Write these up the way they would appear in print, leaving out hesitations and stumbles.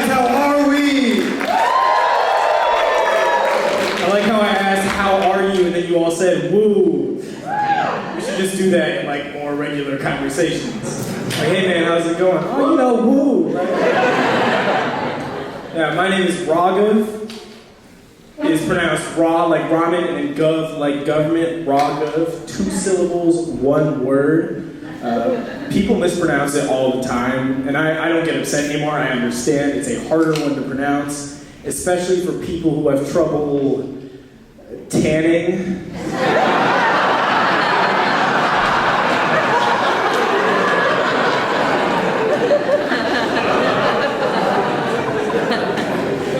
guys, how are we? I like how I asked, how are you, and then you all said, woo. We should just do that in like more regular conversations. Like, hey man, how's it going? Oh, you know, woo. Right? Yeah, my name is Raaghav. It is pronounced Ra like ramen, and then Gov like government. Raaghav, 2 syllables, 1 word. People mispronounce it all the time, and I don't get upset anymore. I understand it's a harder one to pronounce, especially for people who have trouble tanning.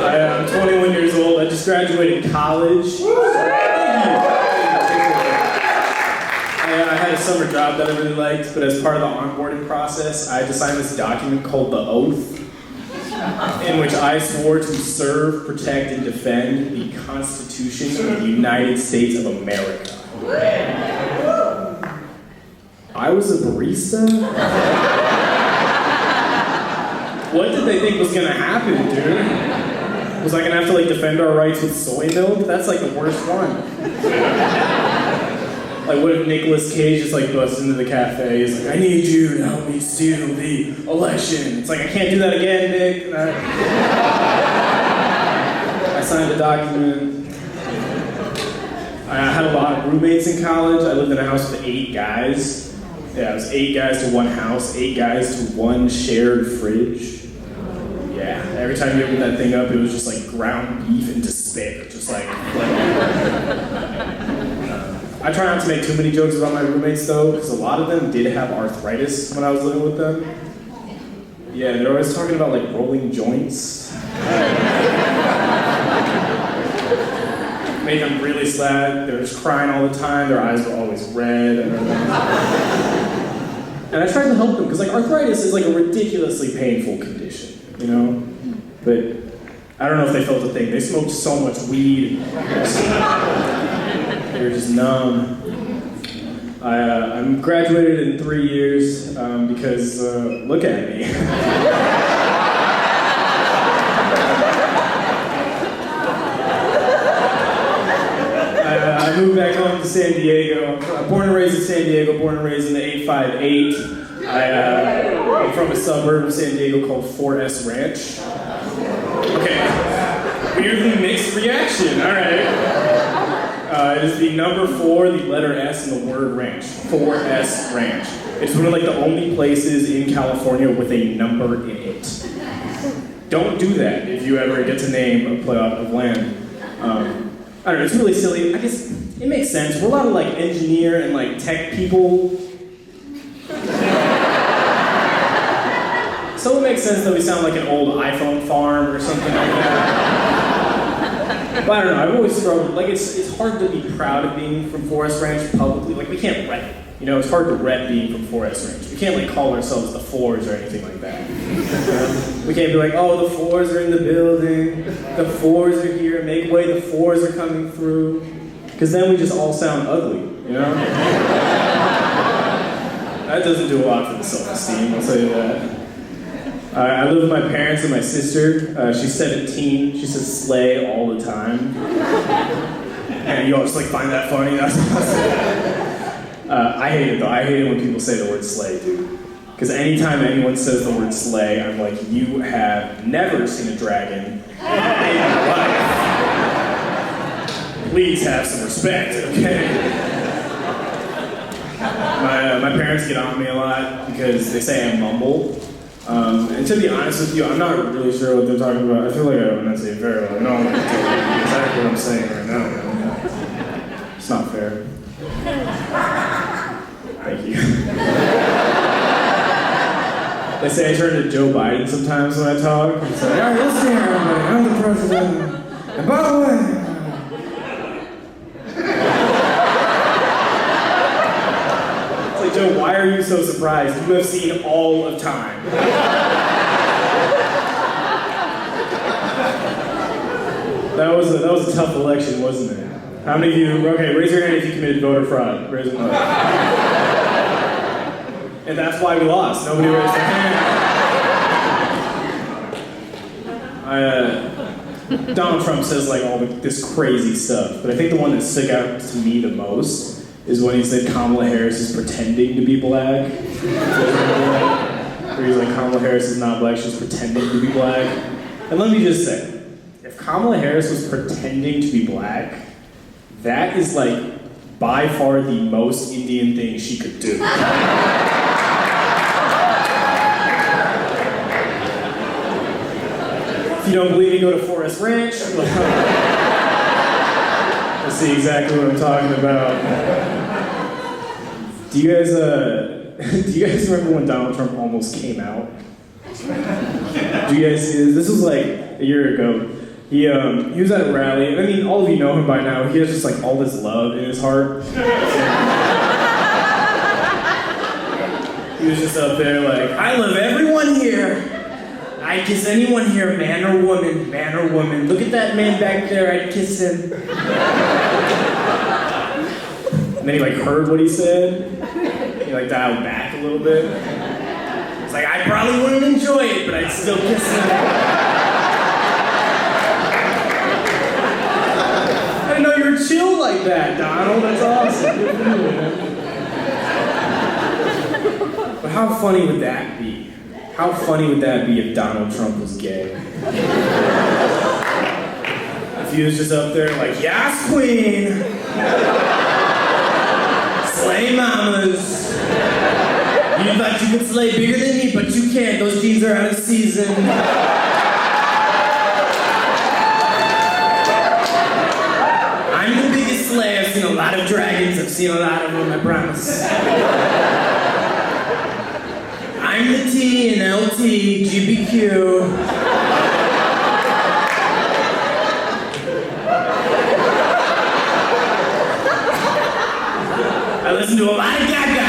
I'm 21 years old. I just graduated college. I had a summer job that I really liked, but as part of the onboarding process, I had to sign this document called the Oath, in which I swore to serve, protect, and defend the Constitution of the United States of America. I was a barista? What did they think was gonna happen, dude? Was I gonna have to like defend our rights with soy milk? That's like the worst one. Like, what if Nicolas Cage just like busts into the cafe? He's like, I need you to help me steal the election. It's like, I can't do that again, Nick. I signed the document. I had a lot of roommates in college. I lived in a house with 8 guys. Yeah, it was 8 guys to 1 house, 8 guys to 1 shared fridge. Yeah, every time you opened that thing up, it was just like ground beef and despair. Just like I try not to make too many jokes about my roommates though, because a lot of them did have arthritis when I was living with them. Yeah, they're always talking about like rolling joints. Made them really sad. They were just crying all the time. Their eyes were always red. And I tried to help them, because like arthritis is like a ridiculously painful condition, you know? But I don't know if they felt a thing. They smoked so much weed. They were just numb. I'm graduated in 3 years because look at me. I moved back home to San Diego. I'm born and raised in San Diego, born and raised in the 858. I'm from a suburb of San Diego called 4S Ranch. Okay, weirdly mixed reaction, all right. It is the number 4, the letter S, and the word ranch. 4S Ranch. It's one of like the only places in California with a number in it. Don't do that if you ever get to name a plot of land. I don't know, it's really silly. I guess it makes sense. We're a lot of like engineer and like tech people. So it makes sense that we sound like an old iPhone farm or something like that. But I don't know, I've always struggled. Like, it's hard to be proud of being from Forest Ranch publicly. Like, we can't rep it. You know, it's hard to rep being from Forest Ranch. We can't, like, call ourselves the Fours or anything like that. We can't be like, oh, the Fours are in the building. The Fours are here. Make way, the Fours are coming through. Because then we just all sound ugly, you know? That doesn't do a lot for the self-esteem, I'll tell you that. I live with my parents and my sister. She's 17. She says slay all the time. And you all just like find that funny. That's I hate it though. I hate it when people say the word slay, dude. Because anytime anyone says the word slay, I'm like, you have never seen a dragon in your life. Please have some respect, okay? My parents get on me a lot because they say I mumble. And to be honest with you, I'm not really sure what they're talking about. I feel like I don't enunciate very well. I know exactly what I'm saying right now. It's not fair. Thank you. They say I turn to Joe Biden sometimes when I talk. It's like, all right, listen here, everybody. I'm the president. And by the way, Joe, why are you so surprised? You have seen all of time. That was a tough election, wasn't it? How many of you, okay, raise your hand if you committed voter fraud. Raise it up. And that's why we lost. Nobody raised their hand. Donald Trump says like all this crazy stuff, but I think the one that stuck out to me the most is when he said Kamala Harris is pretending to be black. Where he's like, Kamala Harris is not black, she's pretending to be black. And let me just say, if Kamala Harris was pretending to be black, that is like by far the most Indian thing she could do. If you don't believe me, go to Forest Ranch. You'll see exactly what I'm talking about. Do you guys remember when Donald Trump almost came out? Do you guys see this? This was like a year ago. He was at a rally, and I mean, all of you know him by now. He has just like all this love in his heart. He was just up there like, I love everyone here. I'd kiss anyone here, man or woman, man or woman. Look at that man back there, I'd kiss him. And then he like heard what he said. He like dialed back a little bit. It's like, I probably wouldn't enjoy it, but I'd still kiss him. I didn't know you were chill like that, Donald. That's awesome. Good for you, man. But how funny would that be? How funny would that be if Donald Trump was gay? If he was just up there like, yes, queen! Slay mamas! You thought you could slay bigger than me, but you can't. Those jeans are out of season. I'm the biggest slayer. I've seen a lot of dragons. I've seen a lot of them, I promise. I'm the T and LT, GBQ. I listen to a lot of Gaga,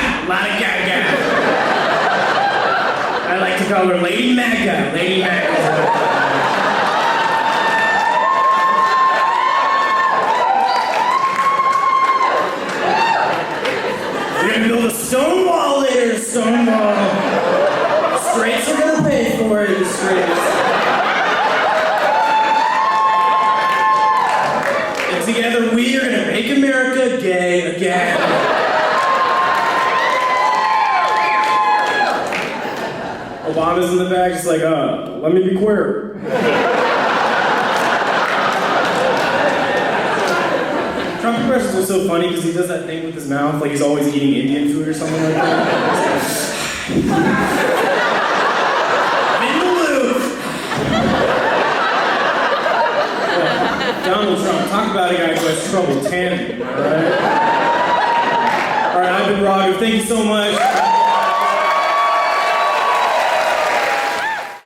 I like to call her Lady Maga, Lady Maga. We're gonna build a stone wall later, stone wall. Straights are gonna pay for it, the straights. And together we are gonna make America gay again. Obama's in the back, just like, let me be queer. Trump impressions are so funny because he does that thing with his mouth, like he's always eating Indian food or something like that. Donald Trump, talk about a guy who has trouble tanning, alright? Alright, I've been Raaghav, thank you so much.